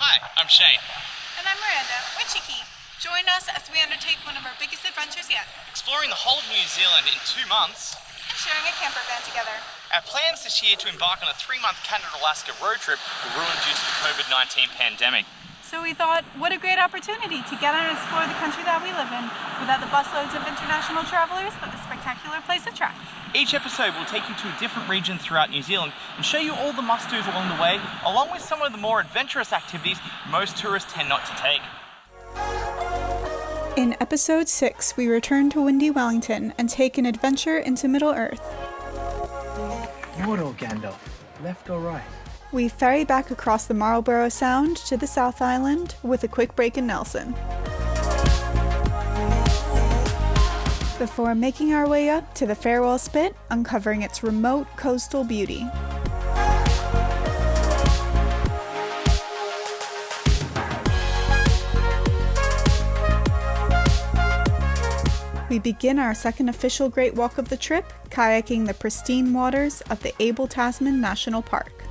Hi, I'm Shane. And I'm Miranda. We're Chiki. Join us as we undertake one of our biggest adventures yet. Exploring the whole of New Zealand in 2 months. And sharing a camper van together. Our plans this year to embark on a 3-month Canada-Alaska road trip were ruined due to the COVID-19 pandemic. So we thought, what a great opportunity to get out and explore the country that we live in, without the busloads of international travelers that this spectacular place attracts. Each episode will take you to a different region throughout New Zealand and show you all the must-dos along the way, along with some of the more adventurous activities most tourists tend not to take. In episode 6, we return to windy Wellington and take an adventure into Middle-earth. Moro, Gandalf. Left or right? We ferry back across the Marlborough Sound to the South Island with a quick break in Nelson. Before making our way up to the Farewell Spit, uncovering its remote coastal beauty. We begin our second official Great Walk of the trip, kayaking the pristine waters of the Abel Tasman National Park.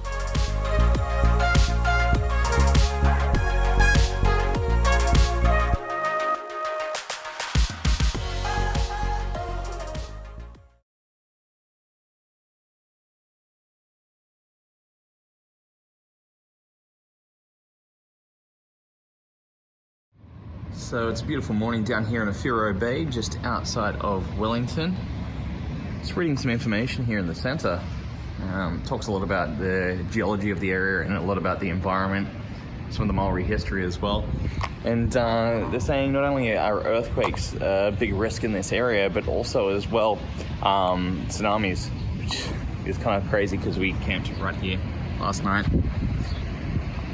So it's a beautiful morning down here in Owhiro Bay, just outside of Wellington. Just reading some information here in the centre. Talks a lot about the geology of the area and a lot about the environment, some of the Maori history as well. And they're saying not only are earthquakes a big risk in this area, but also as well tsunamis, which is kind of crazy because we camped right here last night.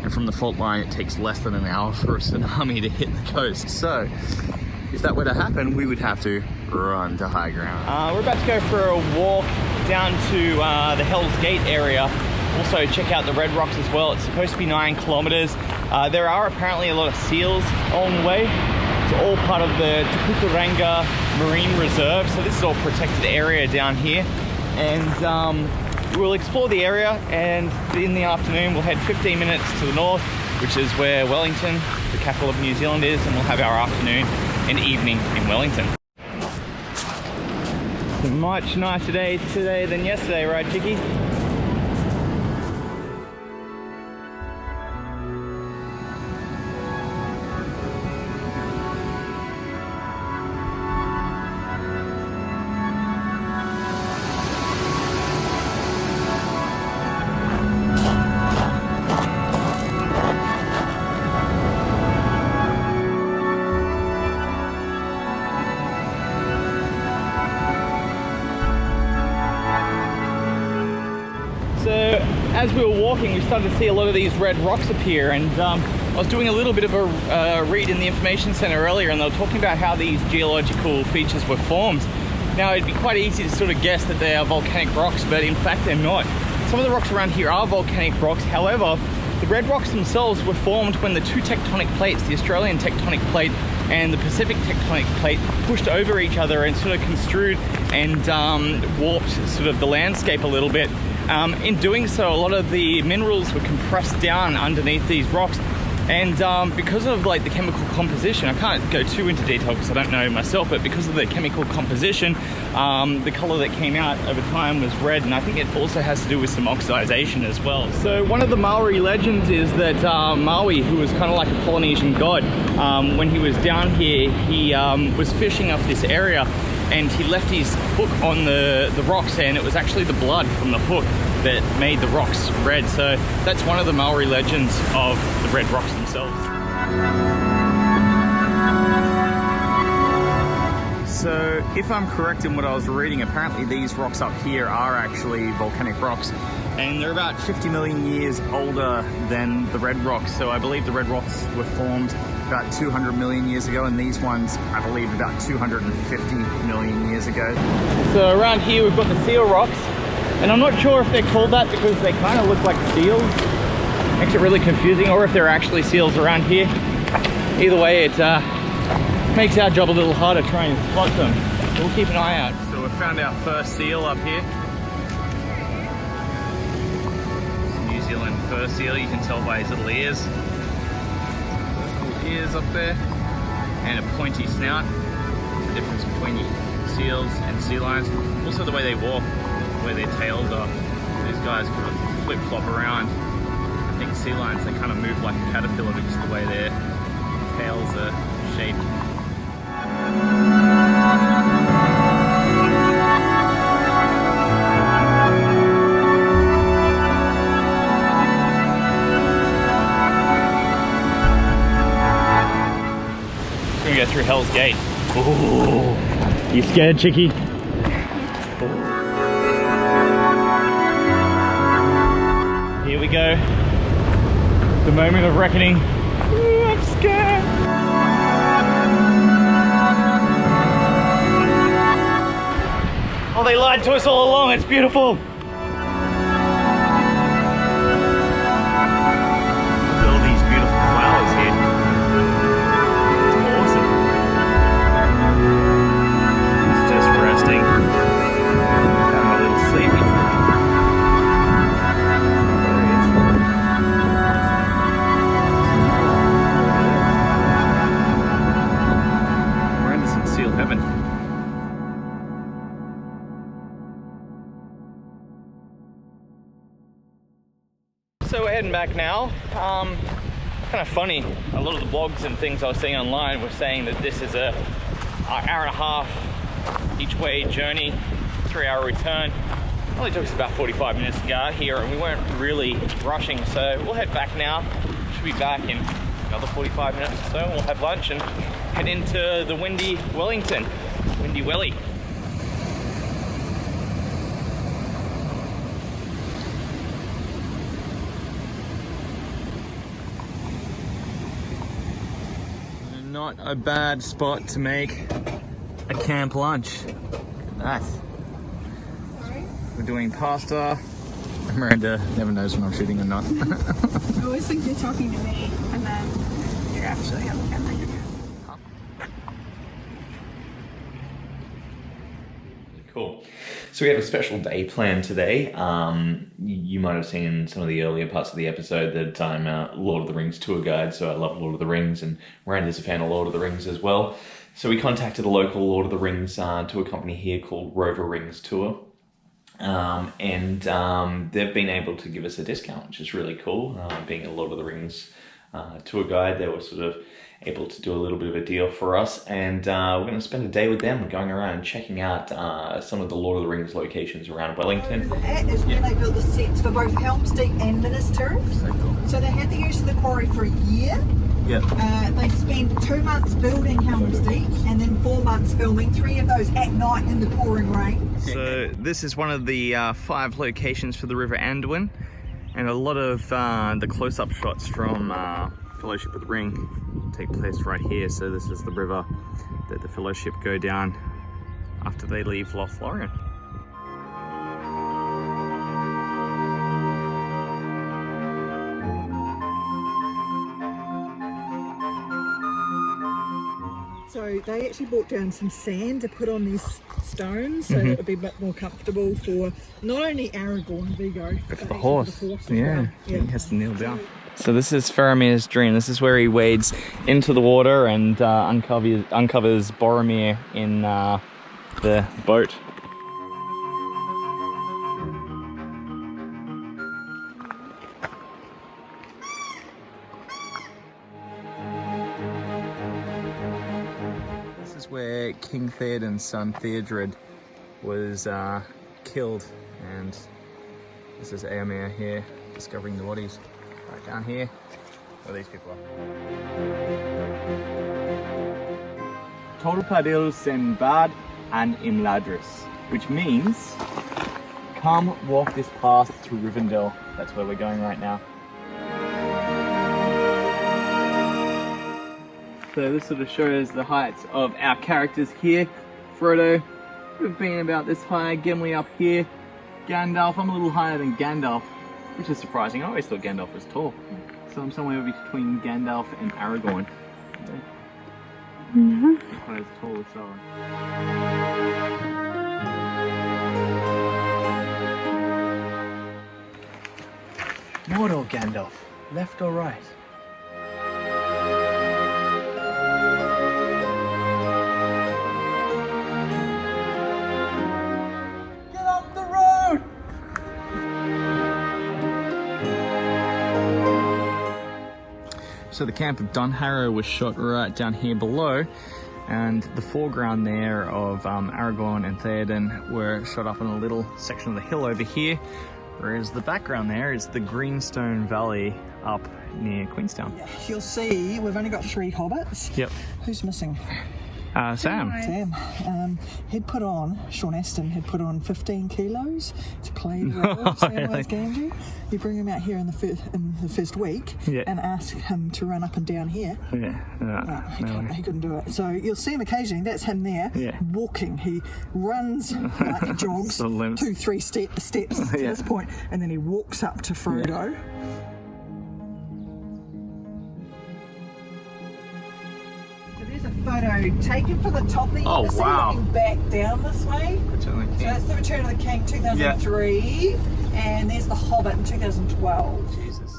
And from the fault line, it takes less than an hour for a tsunami to hit the coast. So, if that were to happen, we would have to run to high ground. We're about to go for a walk down to the Hell's Gate area. Also check out the Red Rocks as well. It's supposed to be 9 kilometers. There are apparently a lot of seals along the way. It's all part of the Pukatea Marine Reserve. So this is all protected area down here. And we'll explore the area, and in the afternoon we'll head 15 minutes to the north, which is where Wellington, the capital of New Zealand, is, and we'll have our afternoon and evening in Wellington. It's a much nicer day today than yesterday, right, Chicky? As we were walking, we started to see a lot of these red rocks appear, and I was doing a little bit of a read in the information center earlier, and they were talking about how these geological features were formed. Now, it'd be quite easy to sort of guess that they are volcanic rocks, but in fact they're not. Some of the rocks around here are volcanic rocks. However, the red rocks themselves were formed when the two tectonic plates, the Australian tectonic plate and the Pacific tectonic plate, pushed over each other and sort of construed and warped sort of the landscape a little bit. In doing so, a lot of the minerals were compressed down underneath these rocks, and because of like the chemical composition, I can't go too into detail because I don't know myself, but because of the chemical composition, the color that came out over time was red, and I think it also has to do with some oxidation as well. So one of the Maori legends is that Maui, who was kind of like a Polynesian god, when he was down here, he was fishing off this area, and he left his hook on the rocks, and it was actually the blood from the hook that made the rocks red. So that's one of the Maori legends of the red rocks themselves. So, if I'm correct in what I was reading, apparently these rocks up here are actually volcanic rocks, and they're about 50 million years older than the red rocks. So I believe the red rocks were formed about 200 million years ago, and these ones, I believe, about 250 million years ago. So around here we've got the seal rocks, and I'm not sure if they're called that because they kind of look like seals. Makes it really confusing, or if they're actually seals around here. Either way, it makes our job a little harder trying to spot them. We'll keep an eye out. So we found our first seal up here. New Zealand fur seal, you can tell by his little ears. ears up there and a pointy snout. The difference between seals and sea lions. Also the way they walk, where their tails are. These guys kind of flip-flop around. I think sea lions, they kind of move like a caterpillar, just the way their tails are shaped. We're gonna go through Hell's Gate. Ooh. You scared, Chicky? Here we go. The moment of reckoning. Ooh, I'm scared. Oh, they lied to us all along. It's beautiful. All these beautiful flowers here. It's awesome. It's just resting. Having a little sleepy. Heaven. So we're heading back now. Kind of funny, a lot of the blogs and things I was seeing online were saying that this is a hour and a half each way journey, 3-hour return. It only took us about 45 minutes to get out here and we weren't really rushing, so we'll head back now. Should be back in another 45 minutes or so. We'll have lunch and head into the windy Wellington, Windy Welly. Not a bad spot to make a camp lunch. Look at that. We're doing pasta. Miranda never knows when I'm shooting or not. I always think you're talking to me, and then you're actually on the camera. Cool. So we have a special day planned today. You might have seen in some of the earlier parts of the episode that I'm a Lord of the Rings tour guide, so I love Lord of the Rings, and Miranda's a fan of Lord of the Rings as well. So we contacted a local Lord of the Rings tour company here called Rover Rings Tour. And they've been able to give us a discount, which is really cool. Being a Lord of the Rings tour guide, they were sort of able to do a little bit of a deal for us, and we're going to spend a day with them going around and checking out some of the Lord of the Rings locations around Wellington. That is where they built the sets for both Helm's Deep and Minas Tirith. So cool. So they had the use of the quarry for a year. Yep. They spent 2 months building Helm's Deep and then 4 months filming, 3 of those at night in the pouring rain. So this is one of the 5 locations for the River Anduin, and a lot of the close-up shots from Fellowship of the Ring take place right here. So this is the river that the Fellowship go down after they leave Lothlorien. So they actually brought down some sand to put on these stones so it would be a bit more comfortable for not only Aragorn, Vigo, but The actually horse. the horse as Yeah, well. he has to kneel down. So this is Faramir's dream. This is where he wades into the water and uncovers Boromir in the boat. This is where King Theoden's son Theodred was killed, and this is Éomer here discovering the bodies. Right down here, where these people are. Torpadil sen bad and Imladris, which means come walk this path through Rivendell. That's where we're going right now. So this sort of shows the heights of our characters here. Frodo would have been about this high, Gimli up here. Gandalf, I'm a little higher than Gandalf, which is surprising. I always thought Gandalf was tall. So I'm somewhere between Gandalf and Aragorn. Not quite as tall as Sauron. Mordor, Gandalf. Left or right? So the camp of Owhiro was shot right down here below, and the foreground there of Aragon and Theoden were shot up on a little section of the hill over here, whereas the background there is the Greenstone Valley up near Queenstown. Yeah, you'll see we've only got 3 hobbits. Yep. Who's missing? Sam. Sam. Sean Astin had put on 15 kilos to play the role of Samwise Gamgee. You bring him out here in the first week and ask him to run up and down here. He couldn't do it. So you'll see him occasionally. That's him there walking. He runs, like jogs, 2-3 steps to this point, and then he walks up to Frodo. Yeah. There's a photo taken from the top there. You can see looking back down this way. Return of the King. So that's the Return of the King 2003, and there's the Hobbit in 2012. Jesus.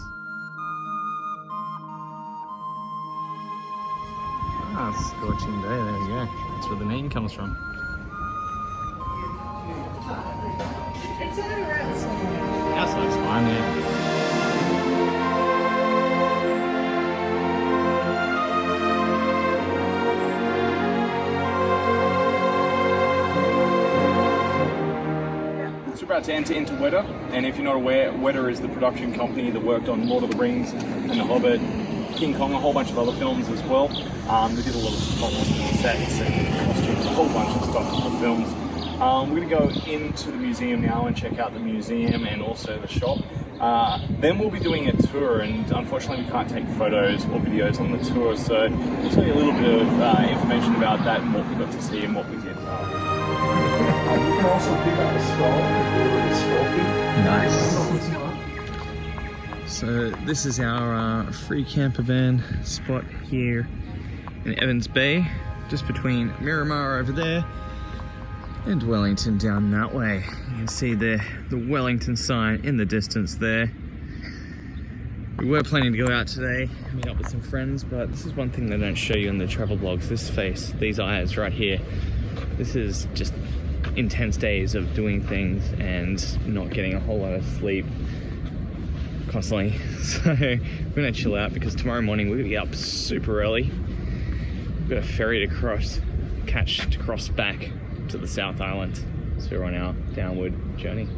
Ah, Scorching Day, there we go. That's where the name comes from. It's only outside. Outside's fine, yeah. We're about to enter into Weta, and if you're not aware, Weta is the production company that worked on Lord of the Rings and The Hobbit, King Kong, a whole bunch of other films as well. They did a lot of sets and costumes, a whole bunch of stuff for the films. We're going to go into the museum now and check out the museum and also the shop. Then we'll be doing a tour, and unfortunately we can't take photos or videos on the tour, so we'll tell you a little bit of information about that and what we got to see and what we did. You can also pick up a scroll, Nice. So this is our free camper van spot here in Evans Bay, just between Marahau over there and Wellington down that way. You can see the Wellington sign in the distance there. We were planning to go out today, meet up with some friends, but this is one thing they don't show you in the travel blogs. This face, these eyes right here. This is just intense days of doing things and not getting a whole lot of sleep constantly. So we're gonna chill out because tomorrow morning we're gonna get up super early. We've got a ferry to cross back to the South Island. So we're on our downward journey.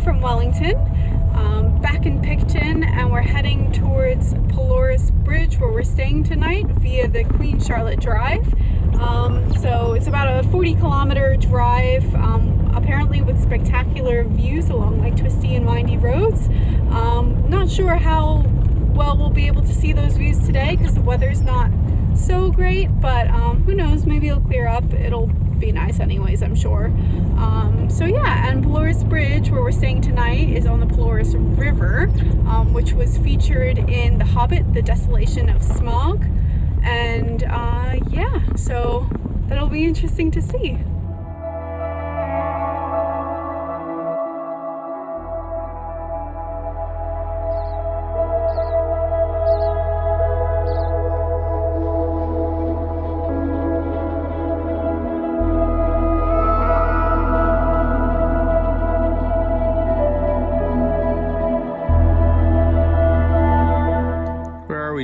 From Wellington, back in Picton, and we're heading towards Pelorus Bridge where we're staying tonight via the Queen Charlotte Drive. So it's about a 40-kilometer drive, apparently with spectacular views along like twisty and windy roads. Not sure how well we'll be able to see those views today because the weather's not so great, but who knows, maybe it'll clear up. It'll be nice anyways, I'm sure. So yeah, and Pelorus Bridge, where we're staying tonight, is on the Pelorus River, which was featured in The Hobbit, The Desolation of Smaug. And yeah, so that'll be interesting to see.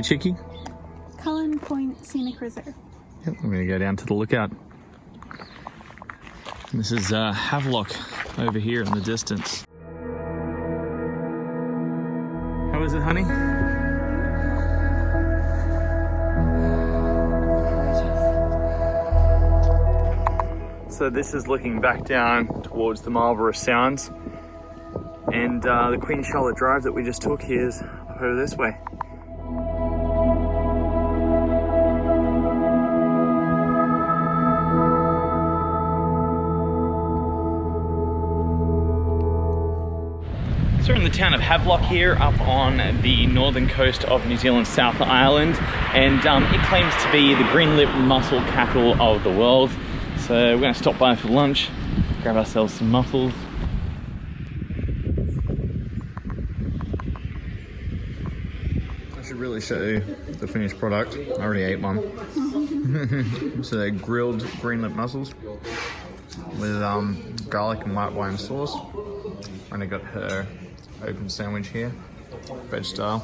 Chicky? Cullen Point Scenic Reserve. Yep, we're going to go down to the lookout. This is Havelock over here in the distance. How is it, honey? So this is looking back down towards the Marlborough Sounds, and the Queen Charlotte Drive that we just took here is over this way. town of Havelock here up on the northern coast of New Zealand's South Island, and it claims to be the green-lip mussel capital of the world. So we're going to stop by for lunch, grab ourselves some mussels. I should really show you the finished product. I already ate one. So they're grilled green-lip mussels with garlic and white wine sauce. And I got her open sandwich here, veg style.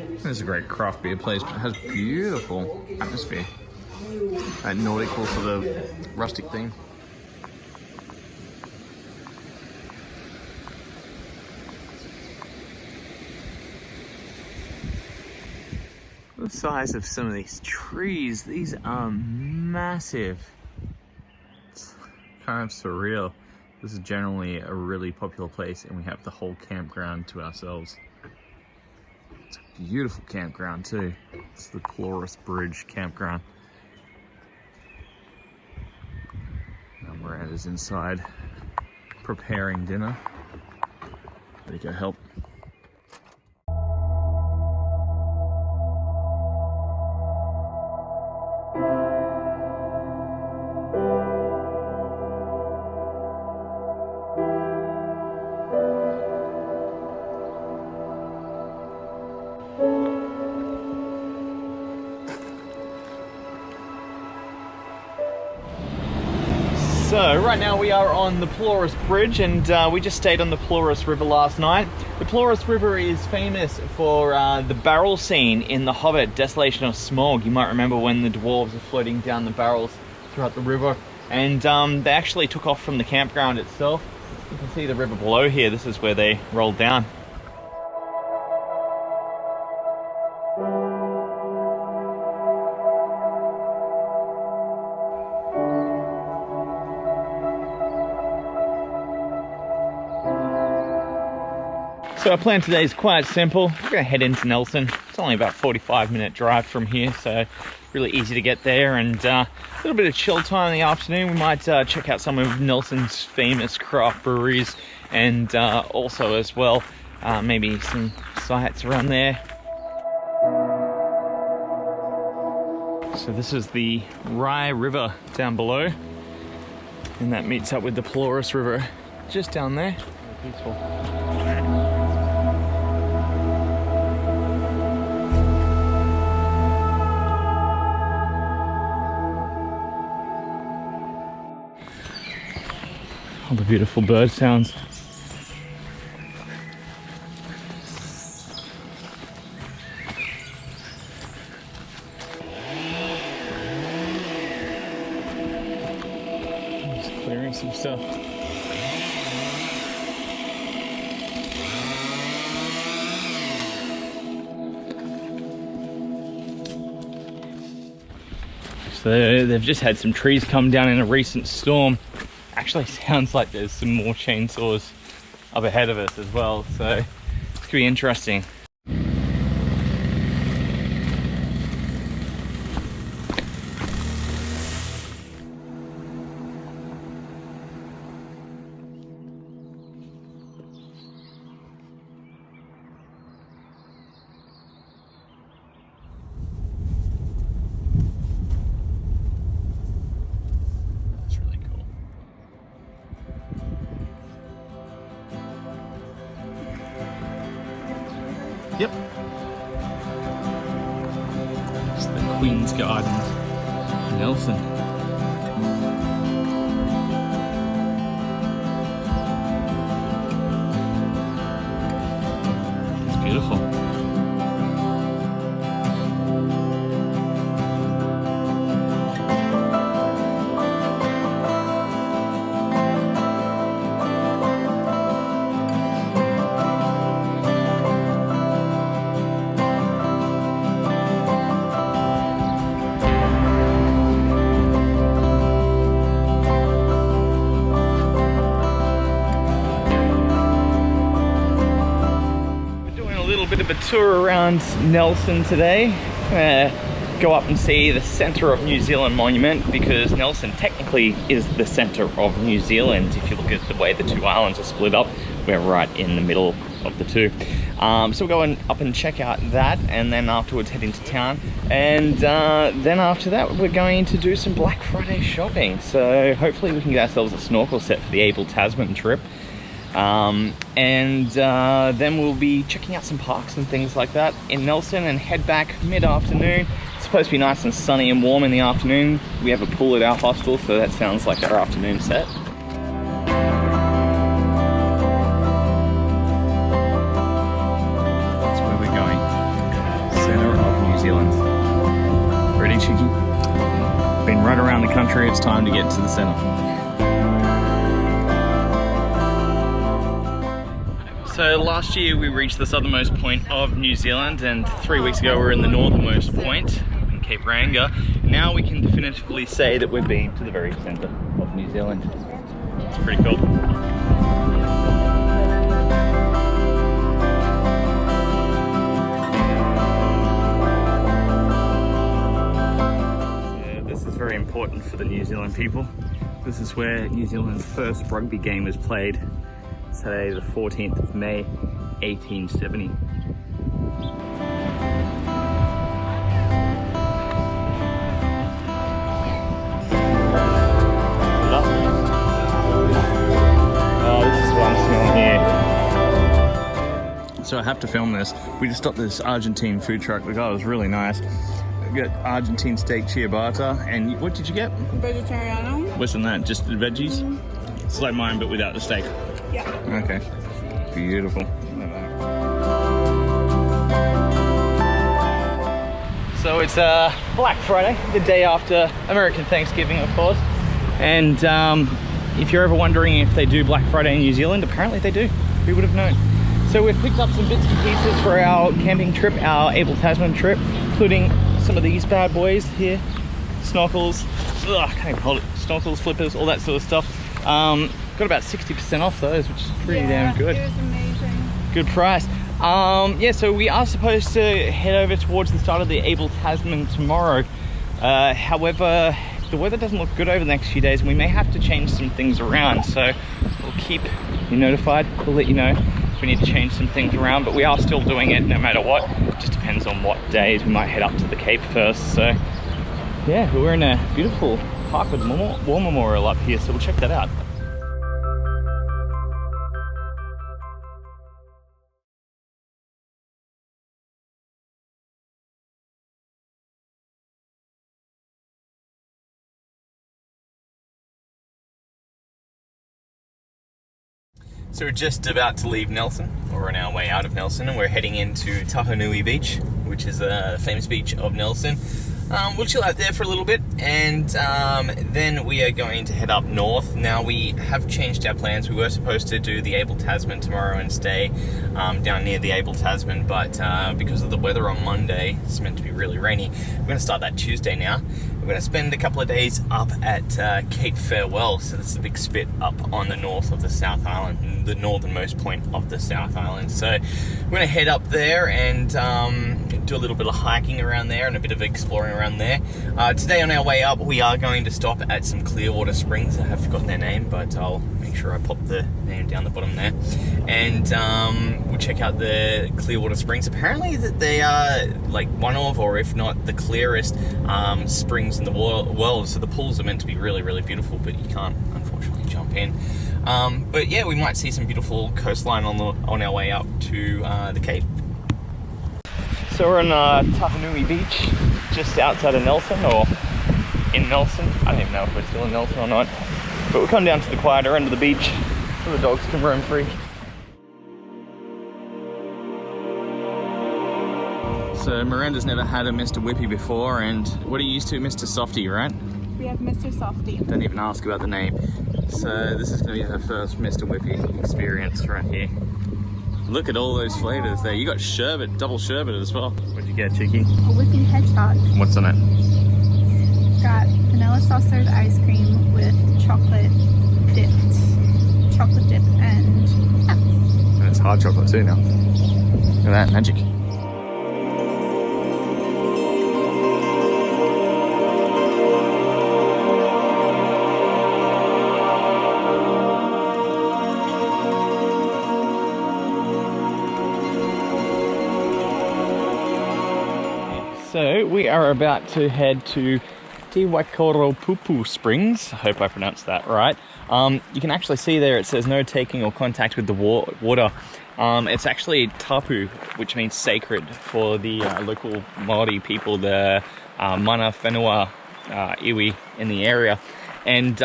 This is a great craft beer place, but it has beautiful atmosphere. That nautical sort of rustic theme. The size of some of these trees, these are massive. It's kind of surreal. This is generally a really popular place and we have the whole campground to ourselves. It's a beautiful campground too. It's the Pelorus Bridge campground. And Miranda's inside preparing dinner. Ready to go help. So right now we are on the Pelorus Bridge, and we just stayed on the Pelorus River last night. The Pelorus River is famous for the barrel scene in The Hobbit, Desolation of Smaug. You might remember when the dwarves are floating down the barrels throughout the river, and they actually took off from the campground itself. You can see the river below here. This is where they rolled down. So our plan today is quite simple. We're going to head into Nelson. It's only about a 45-minute drive from here, so really easy to get there, and a little bit of chill time in the afternoon. We might check out some of Nelson's famous craft breweries, and also as well maybe some sights around there. So this is the Rye River down below, and that meets up with the Pelorus River just down there. Beautiful. All the beautiful bird sounds. Just clearing some stuff. So they've just had some trees come down in a recent storm. Actually sounds like there's some more chainsaws up ahead of us as well, so it's gonna be interesting. Yep. It's the Queen's Garden, Nelson. It's beautiful. Bit of a tour around Nelson today. Go up and see the centre of New Zealand monument, because Nelson technically is the centre of New Zealand. If you look at the way the two islands are split up, we're right in the middle of the two. So we're going up and check out that, and then afterwards head into town, and then after that we're going to do some Black Friday shopping. So hopefully we can get ourselves a snorkel set for the Abel Tasman trip, and then we'll be checking out some parks and things like that in Nelson, and head back mid-afternoon. It's supposed to be nice and sunny and warm in the afternoon. We have a pool at our hostel, so that sounds like our afternoon set. Ready, Cheeky? Been right around the country, it's time to get to the centre. So last year we reached the southernmost point of New Zealand, and 3 weeks ago we were in the northernmost point in Cape Reinga. Now we can definitively say that we've been to the very centre of New Zealand. It's pretty cool. Very important for the New Zealand people. This is where New Zealand's first rugby game was played. Today, the 14th of May, 1870. Oh, this is what I'm smelling here. So I have to film this. We just stopped at this Argentine food truck. The guy was really nice. We got Argentine steak ciabatta, and what did you get? Vegetariano. What's in that? Just the veggies? It's like mine, but without the steak. Yeah. Okay. Beautiful. So it's Black Friday, the day after American Thanksgiving, of course. And if you're ever wondering if they do Black Friday in New Zealand, apparently they do. Who would have known? So we've picked up some bits and pieces for our camping trip, our Abel Tasman trip, including some of these bad boys here, snorkels, I can't even hold it, snorkels, flippers, all that sort of stuff. Got about 60% off those, which is pretty damn good. It was amazing. Good price. Yeah, so we are supposed to head over towards the start of the Abel Tasman tomorrow. However, the weather doesn't look good over the next few days, and we may have to change some things around. So we'll keep you notified. We'll let you know if we need to change some things around, but we are still doing it no matter what. It just depends on what days. We might head up to the Cape first. So yeah, we're in a beautiful park with War Memorial up here, so we'll check that out. So we're just about to leave Nelson, or we're on our way out of Nelson, and we're heading into Tahonui Beach, which is a famous beach of Nelson. We'll chill out there for a little bit, and then we are going to head up north. Now we have changed our plans. We were supposed to do the Abel Tasman tomorrow and stay down near the Abel Tasman, but because of the weather on Monday, it's meant to be really rainy. We're going to start that Tuesday now. We're going to spend a couple of days up at Cape Farewell, so that's the big spit up on the north of the South Island, the northernmost point of the South Island. So we're going to head up there and do a little bit of hiking around there and a bit of exploring around there. Today on our way up, we are going to stop at some Clearwater Springs. I have forgotten their name, but I'll make sure I pop the name down the bottom there. And we'll check out the Clearwater Springs. Apparently that they are like one of, or if not the clearest springs in the world. So the pools are meant to be really, really beautiful, but you can't unfortunately jump in. But yeah, we might see some beautiful coastline on our way up to the Cape. So we're on Tahonui Beach, just outside of Nelson, or in Nelson. I don't even know if we're still in Nelson or not. But we'll come down to the quieter end of the beach so the dogs can roam free. So Miranda's never had a Mr. Whippy before, and what are you used to? Mr. Softy, right? We have Mr. Softy. Don't even ask about the name. So this is going to be her first Mr. Whippy experience right here. Look at all those flavors there. You got sherbet, double sherbet as well. What'd you get, Cheeky? A Whippy hedgehog. What's on it? Got vanilla soft served ice cream with chocolate dip and nuts. And it's hard chocolate too now. Look at that, magic. we are about to head to Te Waikaropupu Springs. I hope I pronounced that right. You can actually see there it says no taking or contact with the water. It's actually tapu, which means sacred for the local Māori people, the mana whenua iwi in the area. And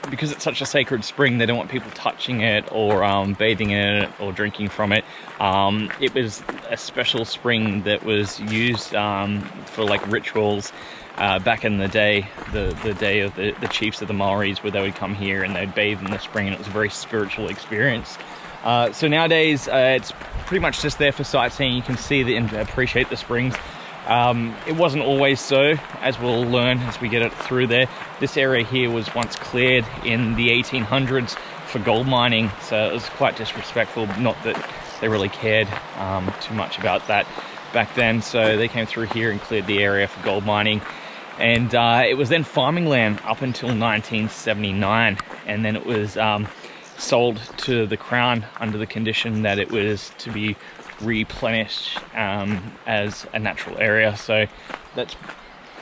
because it's such a sacred spring, they don't want people touching it or bathing in it or drinking from it. It was a special spring that was used for like rituals back in the day, the day of the chiefs of the Maoris, where they would come here and they'd bathe in the spring, and it was a very spiritual experience. So nowadays it's pretty much just there for sightseeing. You can see and appreciate the springs. It wasn't always so, as we'll learn as we get it through there. This area here was once cleared in the 1800s for gold mining, so it was quite disrespectful. Not that they really cared too much about that back then, so they came through here and cleared the area for gold mining. And it was then farming land up until 1979, and then it was sold to the Crown under the condition that it was to be replenished as a natural area. So that's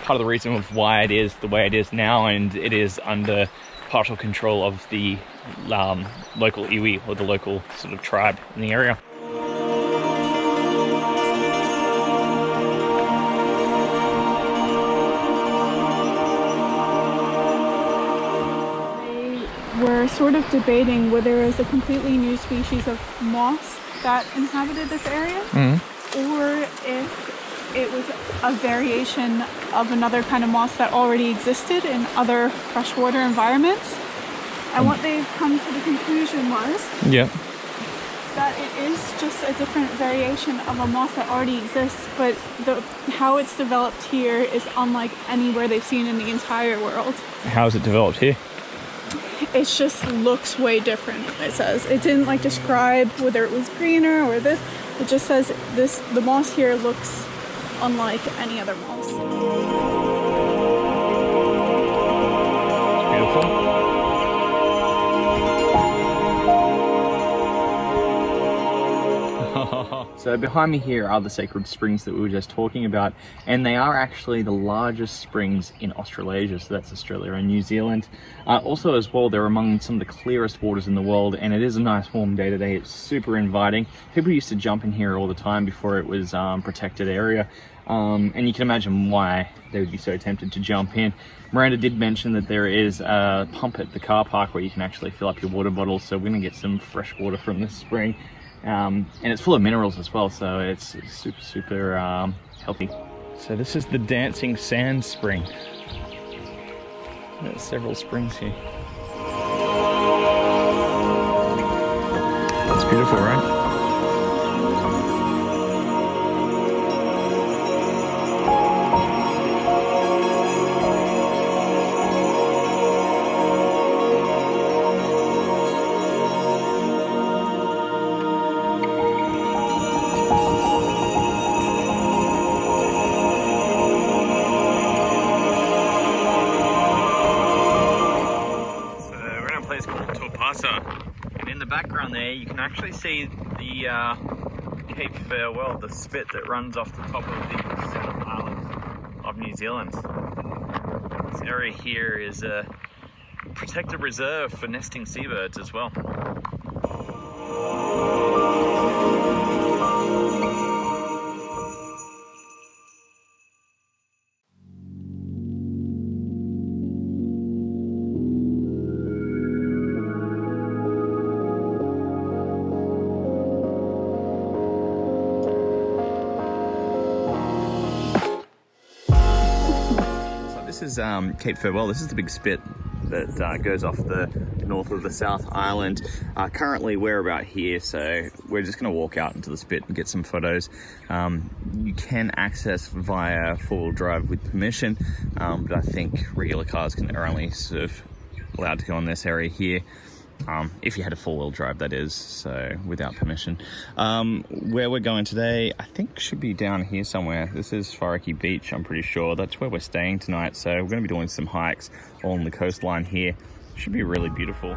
part of the reason of why it is the way it is now, and it is under partial control of the local iwi, or the local sort of tribe in the area. We're sort of debating whether there is a completely new species of moss that inhabited this area, or if it was a variation of another kind of moss that already existed in other freshwater environments. And what they've come to the conclusion was that it is just a different variation of a moss that already exists, but how it's developed here is unlike anywhere they've seen in the entire world. How is it developed here? It just looks way different, it says. It didn't like describe whether it was greener or this. It just says the moss here looks unlike any other moss. It's beautiful. So behind me here are the sacred springs that we were just talking about, and they are actually the largest springs in Australasia, so that's Australia and New Zealand. Also as well, they're among some of the clearest waters in the world, and it is a nice warm day today. It's super inviting. People used to jump in here all the time before it was protected area, and you can imagine why they would be so tempted to jump in. Miranda did mention that there is a pump at the car park where you can actually fill up your water bottles, so we're going to get some fresh water from this spring. And it's full of minerals as well, so it's super healthy. So this is the Dancing Sand Spring. There's several springs here. That's beautiful, right? And in the background there you can actually see the Cape Farewell, the spit that runs off the top of the South Island of New Zealand. This area here is a protected reserve for nesting seabirds as well. This is Cape Farewell. This is the big spit that goes off the north of the South Island. Currently we're about here, so we're just going to walk out into the spit and get some photos. You can access via four-wheel drive with permission, but I think regular cars are only sort of allowed to go in this area here. If you had a four-wheel drive, that is, so without permission. Where we're going today, I think should be down here somewhere. This is Wharariki Beach, I'm pretty sure. That's where we're staying tonight, so we're going to be doing some hikes along the coastline here. Should be really beautiful.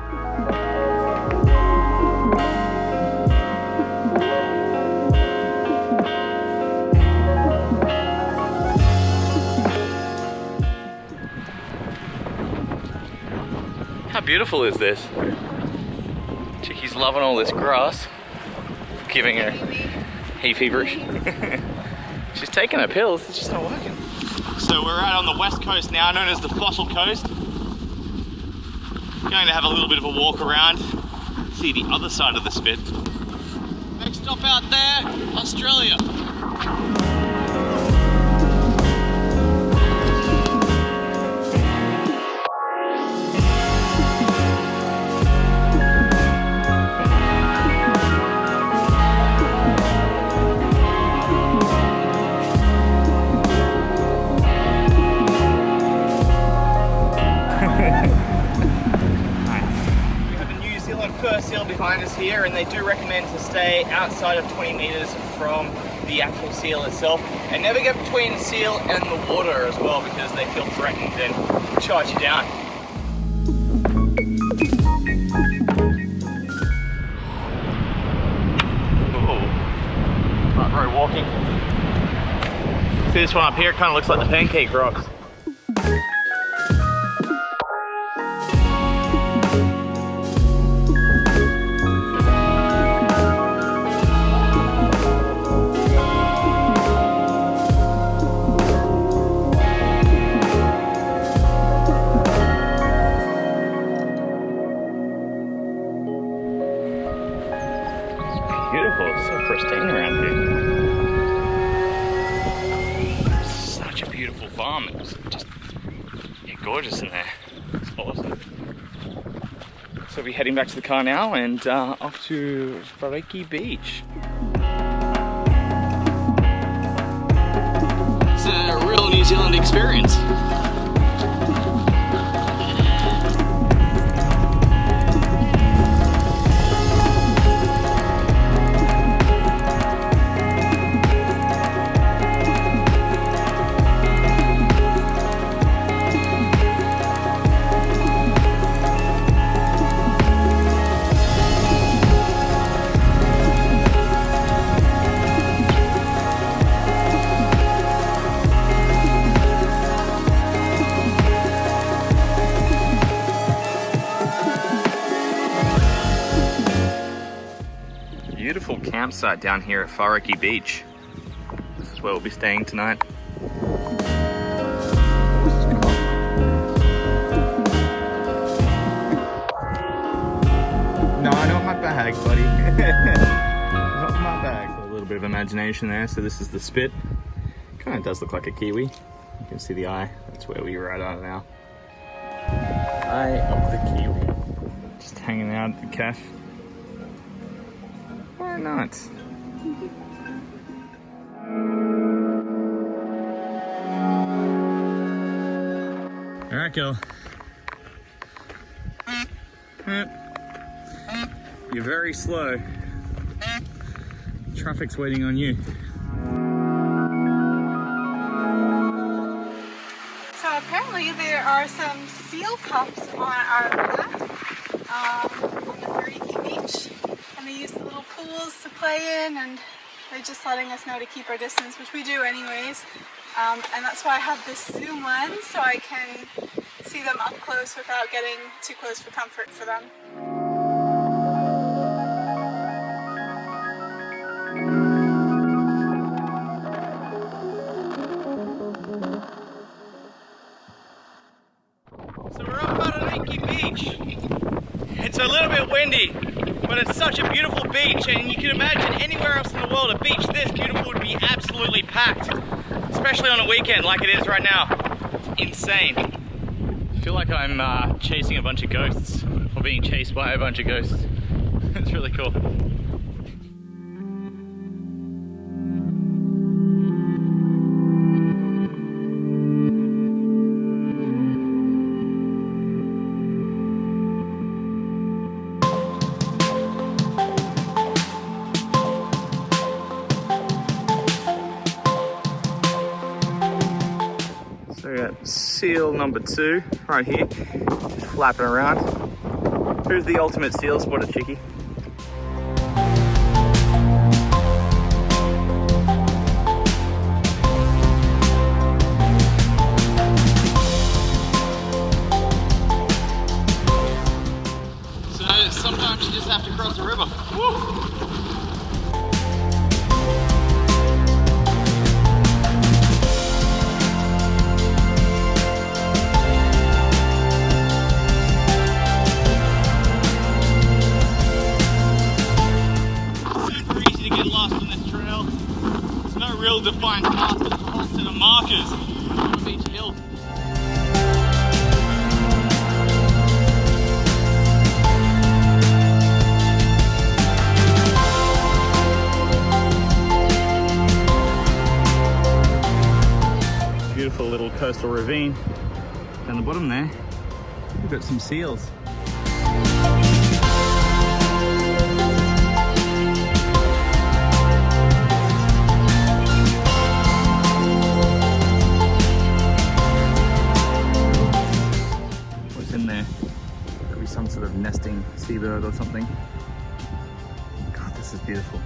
How beautiful is this? Chickie's loving all this grass. Giving her hay feverish. She's taking her pills, it's just not working. So we're out on the west coast now, known as the Fossil Coast. Going to have a little bit of a walk around, see the other side of the spit. Next stop out there, Australia. First seal behind us here, and they do recommend to stay outside of 20 meters from the actual seal itself, and never get between the seal and the water as well, because they feel threatened and charge you down. Oh, front row walking. See this one up here? It kind of looks like the Pancake Rocks. Beautiful, it's so pristine around here. Such a beautiful farm. It was just gorgeous in there. It's awesome. So we'll be heading back to the car now and off to Wharariki Beach. It's a real New Zealand experience. Beautiful campsite down here at Wharariki Beach. This is where we'll be staying tonight. No, not my bag, buddy. Not my bag. A little bit of imagination there. So this is the spit. Kind of does look like a kiwi. You can see the eye. That's where we right are now. Eye of the kiwi. Just hanging out at the cafe. Why not? Alright, girl. You're very slow. Traffic's waiting on you. So apparently there are some seal cups on our path on the Wharariki Beach. And they use the little pools to play in, and they're just letting us know to keep our distance, which we do anyways. And that's why I have this zoom lens, so I can see them up close without getting too close for comfort for them. So we're up Wharariki Beach. It's a little bit windy, but it's such a beautiful beach, and you can imagine anywhere else in the world a beach this beautiful would be absolutely packed, especially on a weekend like it is right now. It's insane. I feel like I'm chasing a bunch of ghosts, or being chased by a bunch of ghosts. It's really cool. So we got seal number 2 right here, just flapping around. Who's the ultimate seal spotter, Chickie? have to cross the river. Woo! Super easy to get lost on this trail. There's no real defined path, but there's a whole set of markers on each hill. Beautiful little coastal ravine. Down the bottom there, we've got some seals. What's in there? Could be some sort of nesting seabird or something. God, this is beautiful.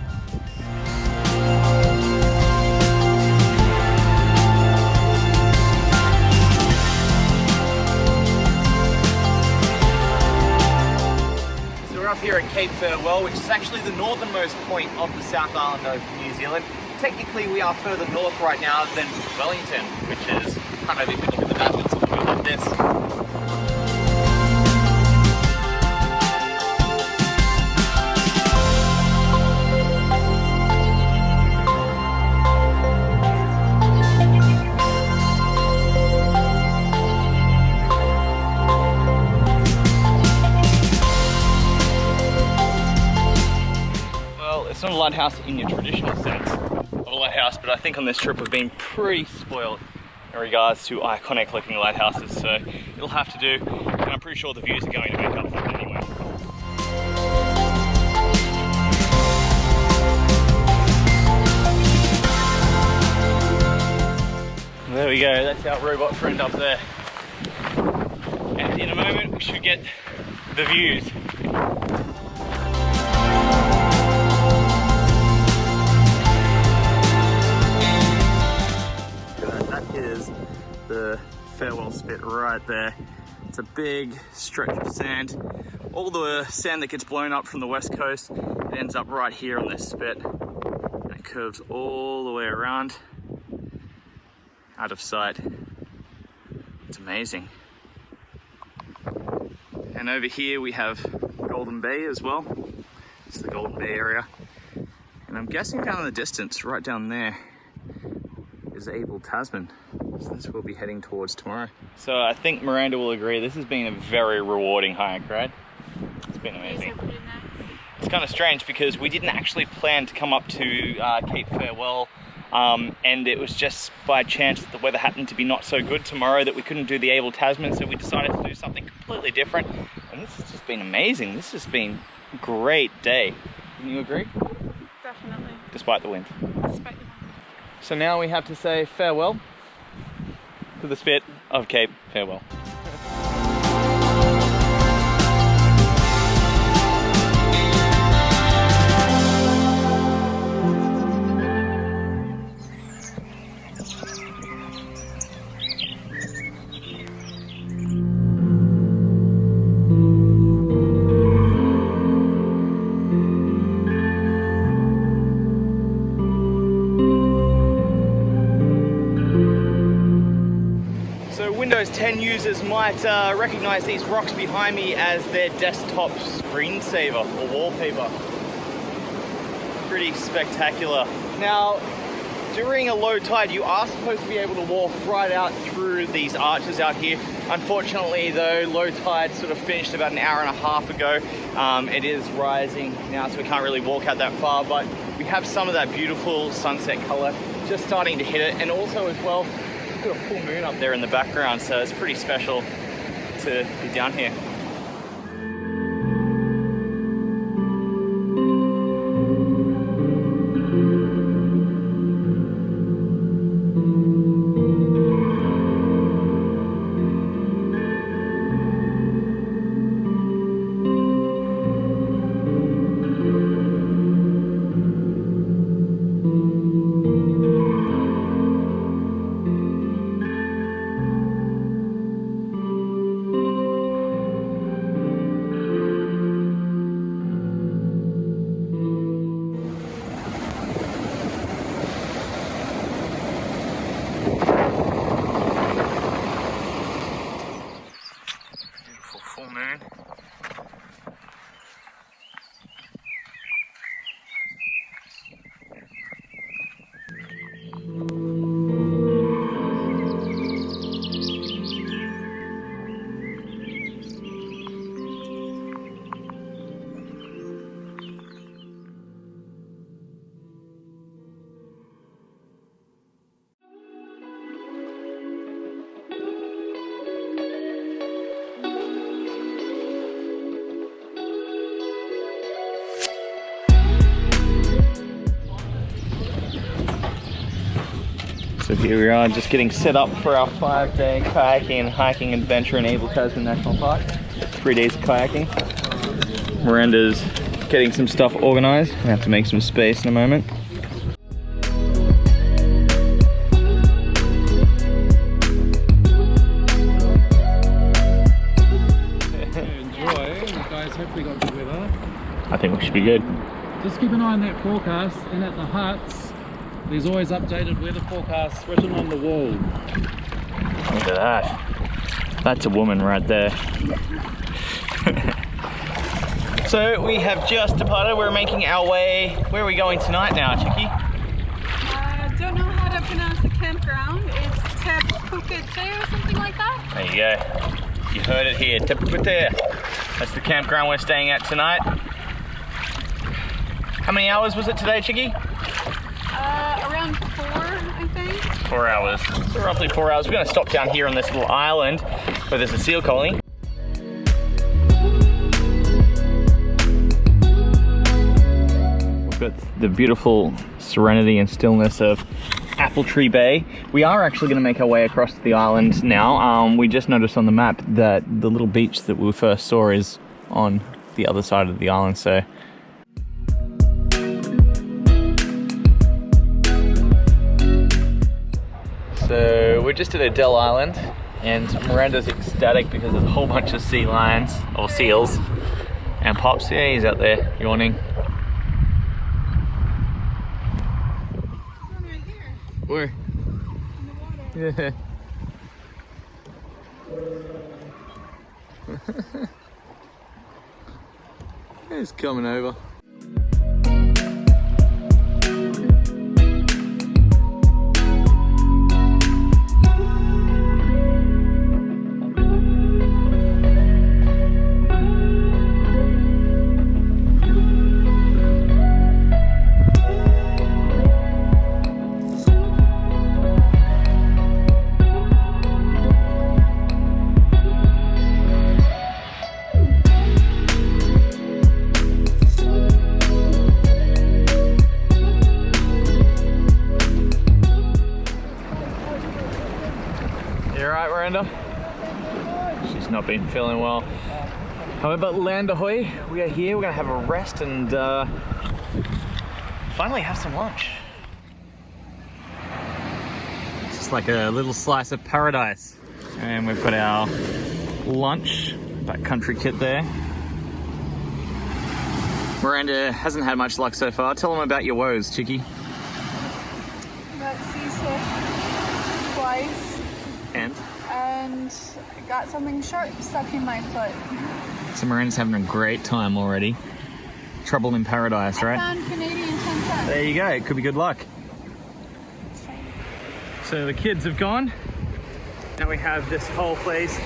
Up here at Cape Farewell, which is actually the northernmost point of the South Island of New Zealand. Technically we are further north right now than Wellington, which is kind of, if you look at the map, it's a little bit like this. It's not a lighthouse in your traditional sense of a lighthouse, but I think on this trip we've been pretty spoiled in regards to iconic looking lighthouses, so it'll have to do, and I'm pretty sure the views are going to make up for it anyway. There we go, that's our robot friend up there. And in a moment we should get the views. Is the Farewell Spit right there. It's a big stretch of sand. All the sand that gets blown up from the west coast, it ends up right here on this spit. And it curves all the way around, out of sight. It's amazing. And over here we have Golden Bay as well. It's the Golden Bay area. And I'm guessing down in the distance, right down there, is Abel Tasman. So this we'll be heading towards tomorrow. So I think Miranda will agree, this has been a very rewarding hike, right? It's been amazing. It's kind of strange because we didn't actually plan to come up to Cape Farewell, and it was just by chance that the weather happened to be not so good tomorrow that we couldn't do the Abel Tasman, so we decided to do something completely different. And this has just been amazing. This has been a great day. Can you agree? Definitely. Despite the wind. Despite the wind. So now we have to say farewell to the spit of Cape Farewell. Windows 10 users might recognize these rocks behind me as their desktop screensaver or wallpaper. Pretty spectacular. Now, during a low tide, you are supposed to be able to walk right out through these arches out here. Unfortunately, though, low tide sort of finished about an hour and a half ago. It is rising now, so we can't really walk out that far, but we have some of that beautiful sunset color just starting to hit it, and also as well, got a full moon up there in the background, so it's pretty special to be down here. full moon. So here we are, just getting set up for our 5-day kayaking and hiking adventure in Abel Tasman National Park. 3 days of kayaking. Miranda's getting some stuff organized. I have to make some space in a moment. Enjoy. You guys hopefully got good weather. I think we should be good. Just keep an eye on that forecast, and at the huts there's always updated weather forecasts written on the wall. Look at that. That's a woman right there. So we have just departed. We're making our way. Where are we going tonight now, Chicky? Don't know how to pronounce the campground. It's Pukatea or something like that. There you go. You heard it here, Pukatea. That's the campground we're staying at tonight. How many hours was it today, Chicky? Around 4, I think. 4 hours. So roughly 4 hours. We're going to stop down here on this little island where there's a seal colony. We've got the beautiful serenity and stillness of Apple Tree Bay. We are actually going to make our way across the island now. We just noticed on the map that the little beach that we first saw is on the other side of the island, so So we're just at Adele Island, and Miranda's ecstatic because there's a whole bunch of sea lions, or seals, and Pops, yeah, he's out there yawning. Right here. Where? In the water. Yeah. He's coming over. She's not been feeling well. However, land ahoy, we are here. We're gonna have a rest and finally have some lunch. It's just like a little slice of paradise. And we've got our lunch, backcountry kit there. Miranda hasn't had much luck so far. Tell them about your woes, Chicky. Got seasick twice. And I got something sharp stuck in my foot. so Miranda's having a great time already. Trouble in paradise, right? I found Canadian 10 cents. There you go, it could be good luck. So the kids have gone. Now we have this whole place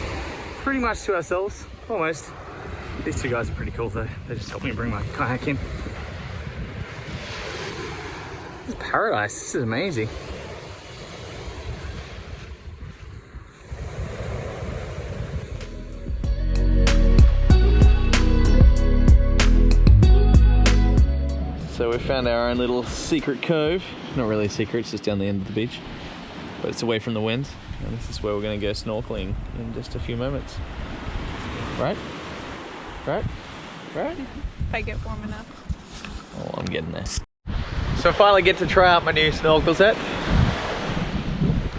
pretty much to ourselves, almost. These two guys are pretty cool though. They just helped me bring my kayak in. This is paradise, this is amazing. So we found our own little secret cove. Not really a secret, it's just down the end of the beach. But it's away from the wind. And this is where we're gonna go snorkeling in just a few moments. Right? Right? Right? If I get warm enough. Oh, I'm getting there. So I finally get to try out my new snorkel set.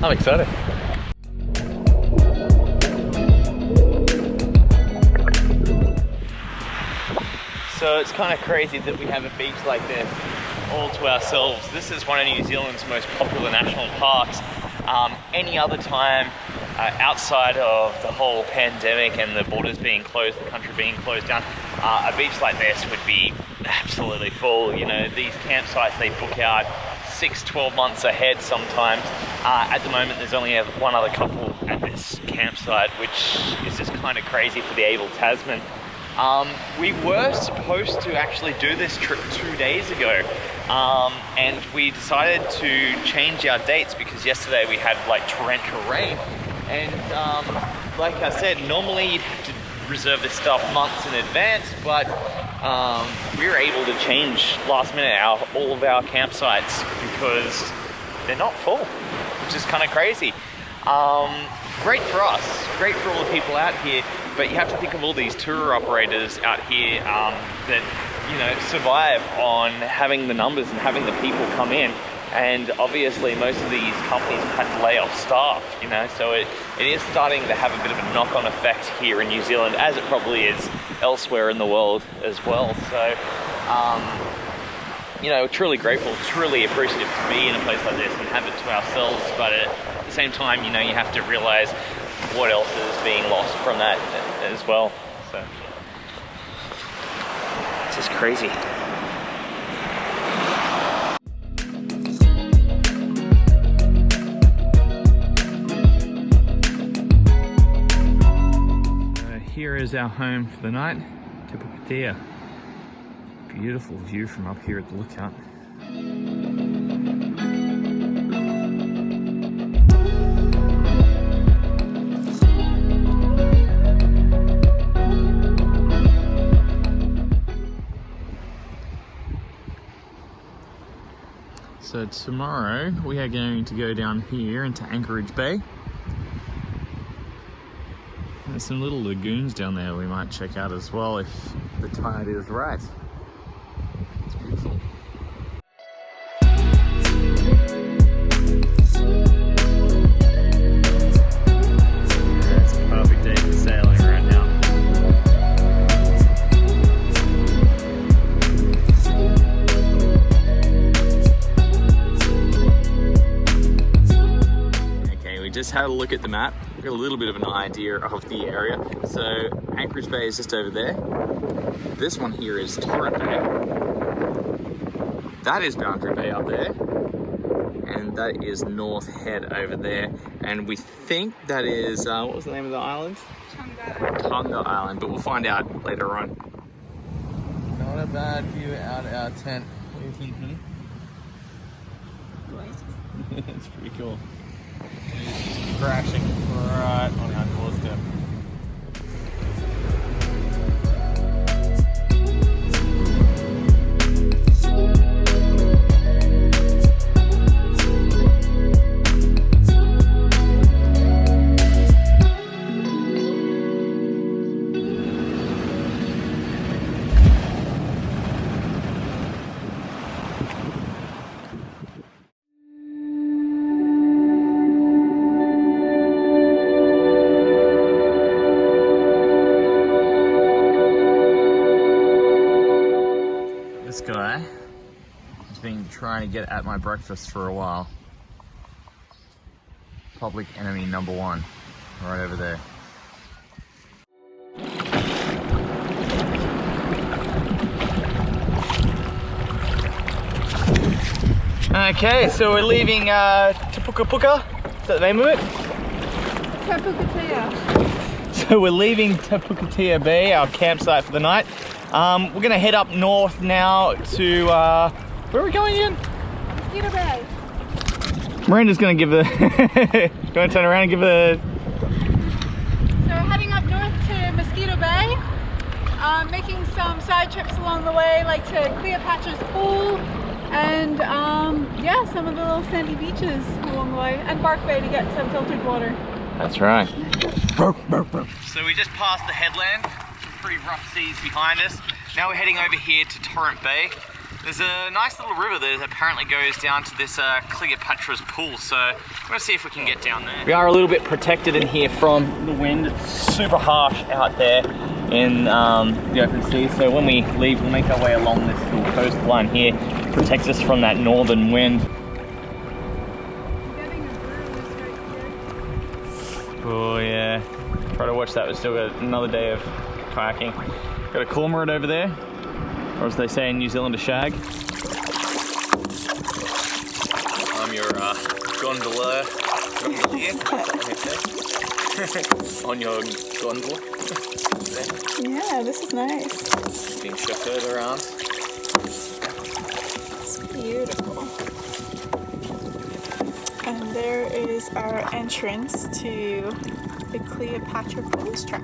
I'm excited. So it's kind of crazy that we have a beach like this all to ourselves. This is one of New Zealand's most popular national parks. Any other time outside of the whole pandemic and the borders being closed, the country being closed down, a beach like this would be absolutely full. You know, these campsites, they book out 6-12 months ahead sometimes. At the moment, there's only one other couple at this campsite, which is just kind of crazy for the Abel Tasman. We were supposed to actually do this trip 2 days ago, and we decided to change our dates because yesterday we had like torrential rain. And like I said, normally you'd have to reserve this stuff months in advance, but we were able to change last minute all of our campsites because they're not full, which is kind of crazy. Great for us, great for all the people out here, but you have to think of all these tour operators out here that, you know, survive on having the numbers and having the people come in. And obviously most of these companies have had to lay off staff, you know, so it is starting to have a bit of a knock-on effect here in New Zealand, as it probably is elsewhere in the world as well. So, you know, truly grateful, truly appreciative to be in a place like this and have it to ourselves, but at the same time, you know, you have to realize what else is being lost from that as well. So, it's just crazy. Here is our home for the night, Pukatea. Beautiful view from up here at the lookout. So tomorrow we are going to go down here into Anchorage Bay. There's some little lagoons down there we might check out as well if the tide is right. It's beautiful. It's a perfect day for sailing right now. Okay, we just had a look at the map. A little bit of an idea of the area. So Anchorage Bay is just over there. This one here is Torrent Bay. That is Boundary Bay up there. And that is North Head over there. And we think that is, what was the name of the island? Tonga Island, but we'll find out later on. Not a bad view out of our tent. What are you thinking? It's pretty cool. It's crashing right on our doorstep. This guy has been trying to get at my breakfast for a while. Public enemy number one, right over there. Okay, so we're leaving Pukatea. Is that the name of it? Pukatea. So we're leaving Pukatea Bay, our campsite for the night. We're gonna head up north now to, where are we going again? Mosquito Bay. Miranda's gonna give the, you wanna turn around and give the... So we're heading up north to Mosquito Bay, making some side trips along the way, like to Cleopatra's Pool, and yeah, some of the little sandy beaches along the way, and Bark Bay to get some filtered water. That's right. So we just passed the headland. Pretty rough seas behind us. Now we're heading over here to Torrent Bay. There's a nice little river that apparently goes down to this Cleopatra's Pool, so we're gonna see if we can get down there. We are a little bit protected in here from the wind. It's super harsh out there in the open sea, so when we leave, we'll make our way along this little coastline here. Protects us from that northern wind. Try to watch that. We've still got another day of kayaking. Got a cormorant over there, or as they say in New Zealand, a shag. I'm your gondolier. On your gondola. Yeah, this is nice. Being chauffeured around. It's beautiful. And there is our entrance to the Cleopatra Cruise Track.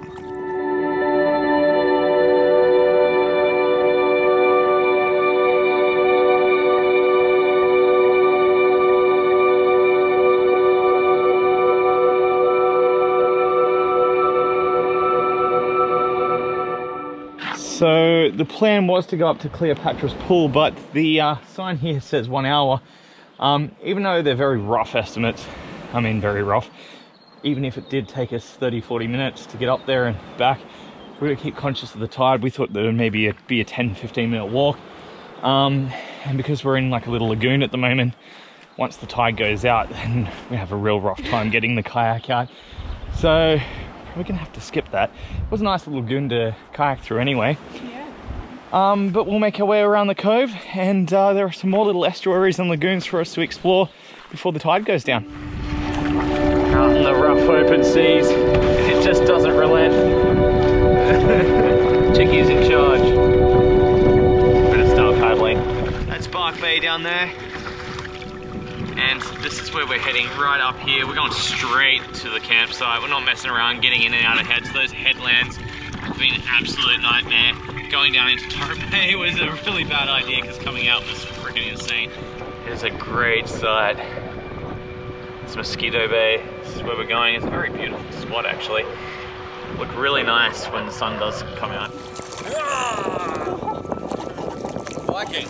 So the plan was to go up to Cleopatra's Pool, but the sign here says 1 hour. Even though they're very rough estimates, I mean very rough, even if it did take us 30-40 minutes to get up there and back, we're gonna keep conscious of the tide. We thought that it would maybe be a 10-15 minute walk. And because we're in like a little lagoon at the moment, once the tide goes out, then we have a real rough time getting the kayak out. So we're gonna have to skip that. It was a nice little lagoon to kayak through anyway. Yeah. But we'll make our way around the cove, and there are some more little estuaries and lagoons for us to explore before the tide goes down. Out in the rough open seas, it just doesn't relent. Chickie's in charge. Better start paddling. That's Bark Bay down there. And this is where we're heading, right up here. We're going straight to the campsite. We're not messing around getting in and out of heads. Those headlands have been an absolute nightmare. Going down into Torrey Bay was a really bad idea because coming out was freaking insane. It's a great site. It's Mosquito Bay. This is where we're going. It's a very beautiful spot actually. Look really nice when the sun does come out. Viking.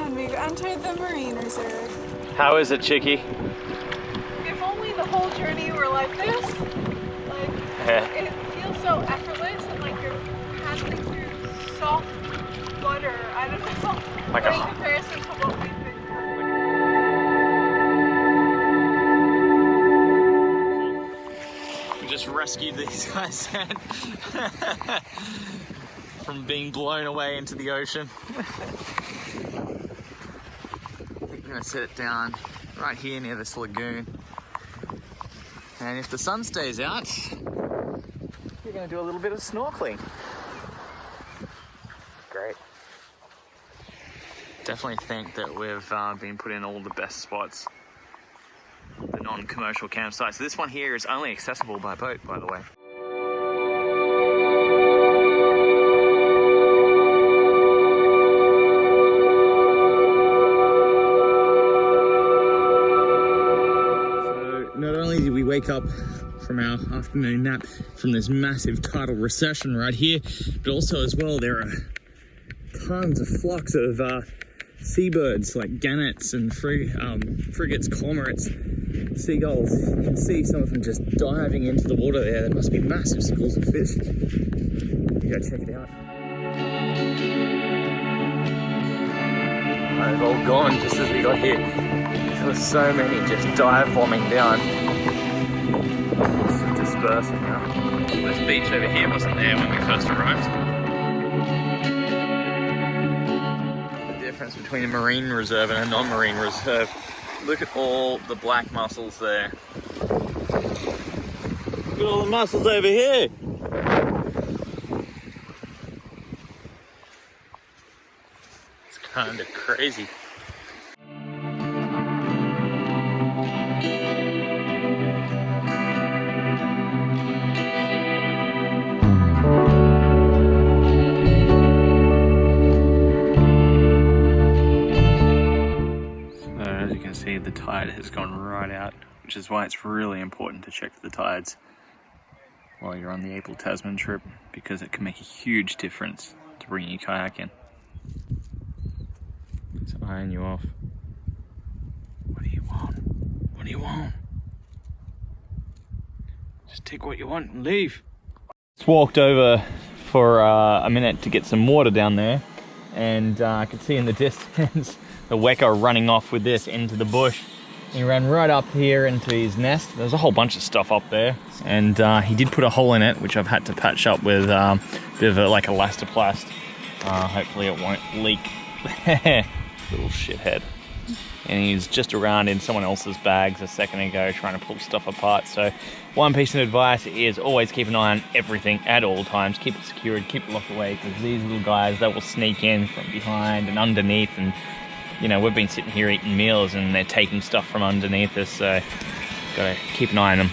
And we've entered the marine reserve. How is it, Chickie? If only the whole journey were like this. Like, it feels so effortless and like you're paddling through soft butter. I don't know. Like in comparison to what we've been We just rescued these guys from being blown away into the ocean. I'm gonna set it down right here near this lagoon. And if the sun stays out, we're gonna do a little bit of snorkeling. Great. Definitely think that we've been put in all the best spots, the non-commercial campsites. This one here is only accessible by boat, by the way. So not only did we wake up from our afternoon nap from this massive tidal recession right here, but also as well there are tons of flocks of seabirds like gannets and frigates, cormorants, seagulls. You can see some of them just diving into the water there. There must be massive schools of fish. You go check it out. They've all gone just as we got here. There were so many just dive bombing down. Just dispersing now. This beach over here wasn't there when we first arrived. Difference between a marine reserve and a non-marine reserve. Look at all the black mussels there. Look at all the mussels over here. It's kind of crazy. The tide has gone right out, which is why it's really important to check the tides while you're on the Abel Tasman trip, because it can make a huge difference to bringing your kayak in. Let's iron you off. What do you want? What do you want? Just take what you want and leave. Just walked over for a minute to get some water down there, and I could see in the distance the Weka running off with this into the bush. He ran right up here into his nest. There's a whole bunch of stuff up there, and he did put a hole in it, which I've had to patch up with a bit of like elastoplast. Hopefully it won't leak. Little shithead. And he's just around in someone else's bags a second ago trying to pull stuff apart. So one piece of advice is always keep an eye on everything at all times. Keep it secured, keep it locked away, because these little guys, they will sneak in from behind and underneath, and you know, we've been sitting here eating meals and they're taking stuff from underneath us, so gotta keep an eye on them.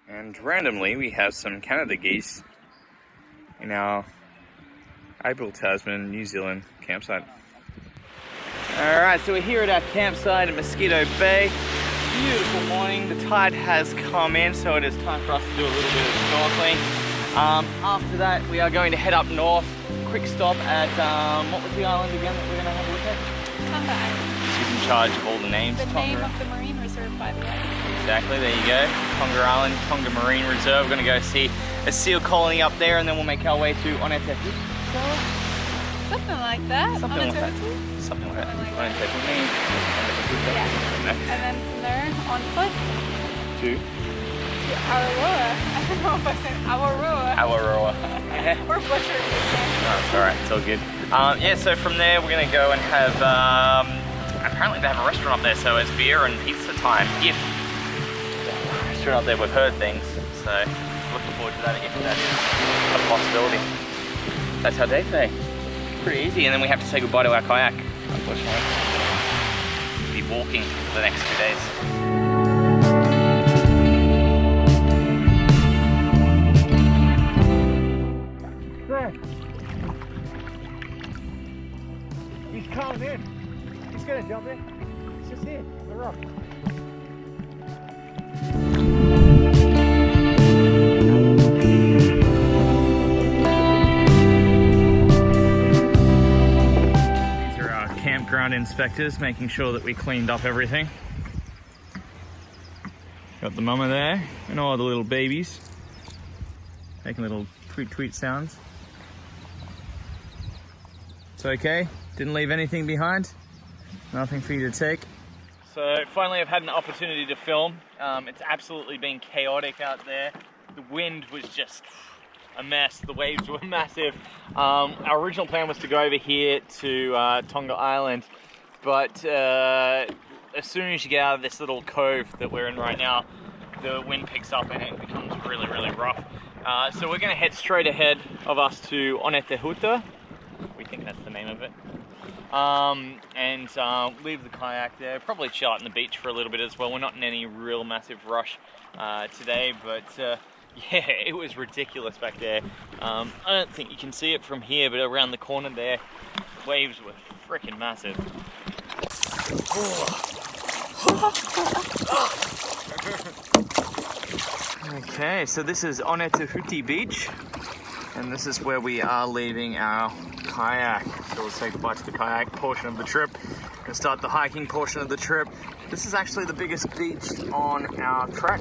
And randomly, we have some Canada geese in our Abel Tasman, New Zealand campsite. Alright, so we're here at our campsite at Mosquito Bay. Beautiful morning. The tide has come in, so it is time for us to do a little bit of snorkeling. After that, we are going to head up north. Quick stop at, what was the island again that we're going to have a look at? Tonga Island. She's in charge of all the names. The name of the marine reserve, by the way. Exactly, there you go. Tonga Island, Tonga Marine Reserve. We're going to go see a seal colony up there, and then we'll make our way to Weta. Something like that. Something like that. Something like that. Yeah. And then from there, on foot To Awaroa. I don't know if I said Awaroa. Awaroa. We're butchering this name. Oh, it's alright, it's all good. Yeah, so from there we're going to go and have, apparently they have a restaurant up there, so it's beer and pizza time. If there's a restaurant up there, we've heard things, so looking forward to that if that is a possibility. That's our day today. Pretty easy, and then we have to say goodbye to our kayak, unfortunately. We'll be walking for the next 2 days. He's coming in. He's gonna jump in. He's just here, the rock. These are our campground inspectors, making sure that we cleaned up everything. Got the mama there, and all the little babies. Making little tweet tweet sounds. It's okay, didn't leave anything behind. Nothing for you to take. So finally I've had an opportunity to film. It's absolutely been chaotic out there. The wind was just a mess. The waves were massive. Our original plan was to go over here to Tonga Island, but as soon as you get out of this little cove that we're in right now, the wind picks up and it becomes really, really rough. So we're going to head straight ahead of us to Onetahuta. We think that's the name of it. And leave the kayak there, probably chill out on the beach for a little bit as well. We're not in any real massive rush today, but yeah, it was ridiculous back there. I don't think you can see it from here, but around the corner there, the waves were freaking massive. Okay, so this is Onetahuta Beach, and this is where we are leaving our kayak. So we'll say goodbye to the kayak portion of the trip and start the hiking portion of the trip. This is actually the biggest beach on our trek.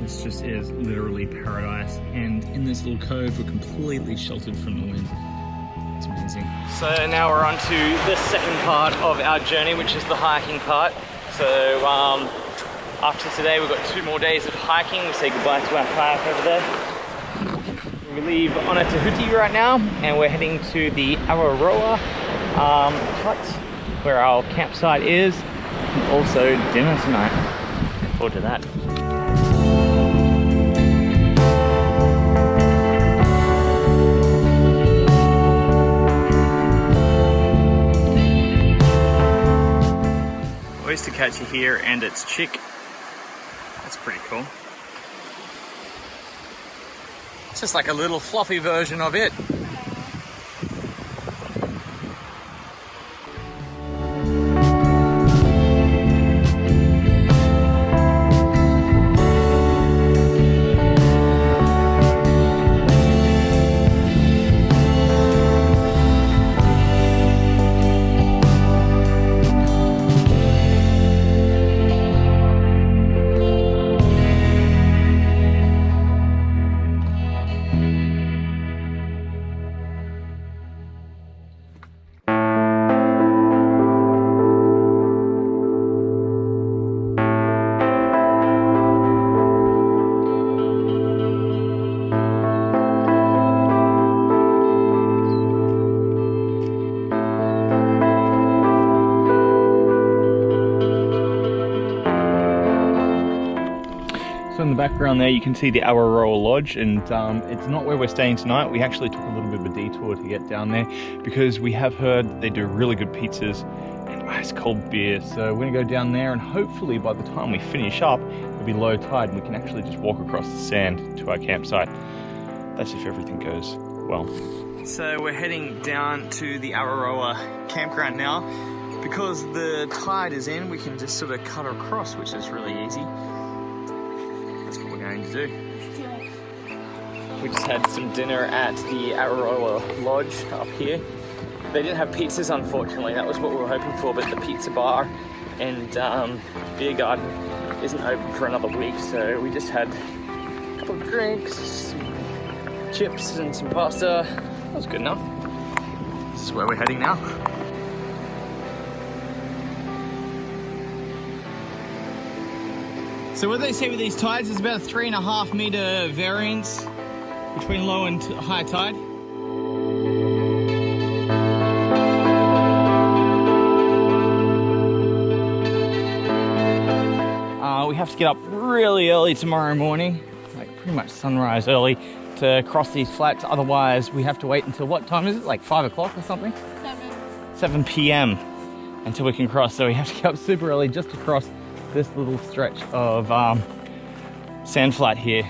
This just is literally paradise, and in this little cove we're completely sheltered from the wind. It's amazing. So now we're on to the second part of our journey, which is the hiking part. So after today we've got 2 more days of hiking. We say goodbye to our kayak over there. We leave Onetahuta right now and we're heading to the Awaroa hut where our campsite is, and also dinner tonight. Looking forward to that. Oyster catcher here and its chick. That's pretty cool. It's just like a little fluffy version of it. the background there, you can see the Awaroa Lodge, and it's not where we're staying tonight. We actually took a little bit of a detour to get down there because we have heard that they do really good pizzas and ice cold beer. So we're gonna go down there, and hopefully by the time we finish up, it'll be low tide and we can actually just walk across the sand to our campsite. That's if everything goes well. So we're heading down to the Awaroa campground now. Because the tide is in, we can just sort of cut across, which is really easy. That's what we're going to do. We just had some dinner at the Awaroa Lodge up here. They didn't have pizzas, unfortunately. That was what we were hoping for, but the pizza bar and beer garden isn't open for another week, so we just had a couple of drinks, some chips and some pasta. That was good enough. This is where we're heading now. So what they say with these tides is about a 3.5 meter variance between low and high tide. We have to get up really early tomorrow morning, like pretty much sunrise early, to cross these flats. Otherwise we have to wait until, what time is it, like 5 o'clock or something? 7 p.m. until we can cross. So we have to get up super early just to cross this little stretch of sand flat here.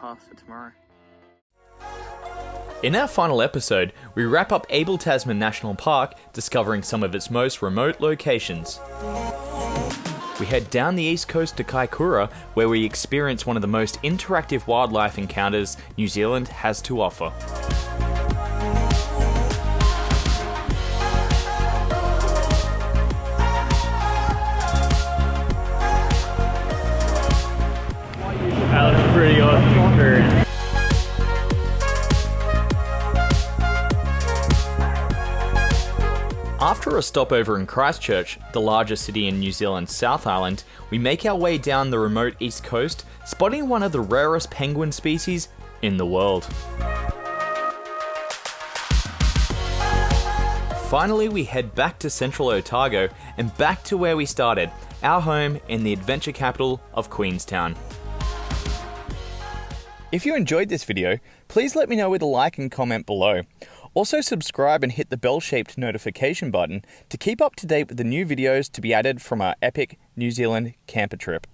Path for tomorrow. In our final episode, we wrap up Abel Tasman National Park, discovering some of its most remote locations. We head down the east coast to Kaikoura, where we experience one of the most interactive wildlife encounters New Zealand has to offer. That was a pretty awesome experience. After a stopover in Christchurch, the largest city in New Zealand's South Island, we make our way down the remote east coast, spotting one of the rarest penguin species in the world. Finally, we head back to central Otago and back to where we started, our home in the adventure capital of Queenstown. If you enjoyed this video, please let me know with a like and comment below. Also subscribe and hit the bell-shaped notification button to keep up to date with the new videos to be added from our epic New Zealand camper trip.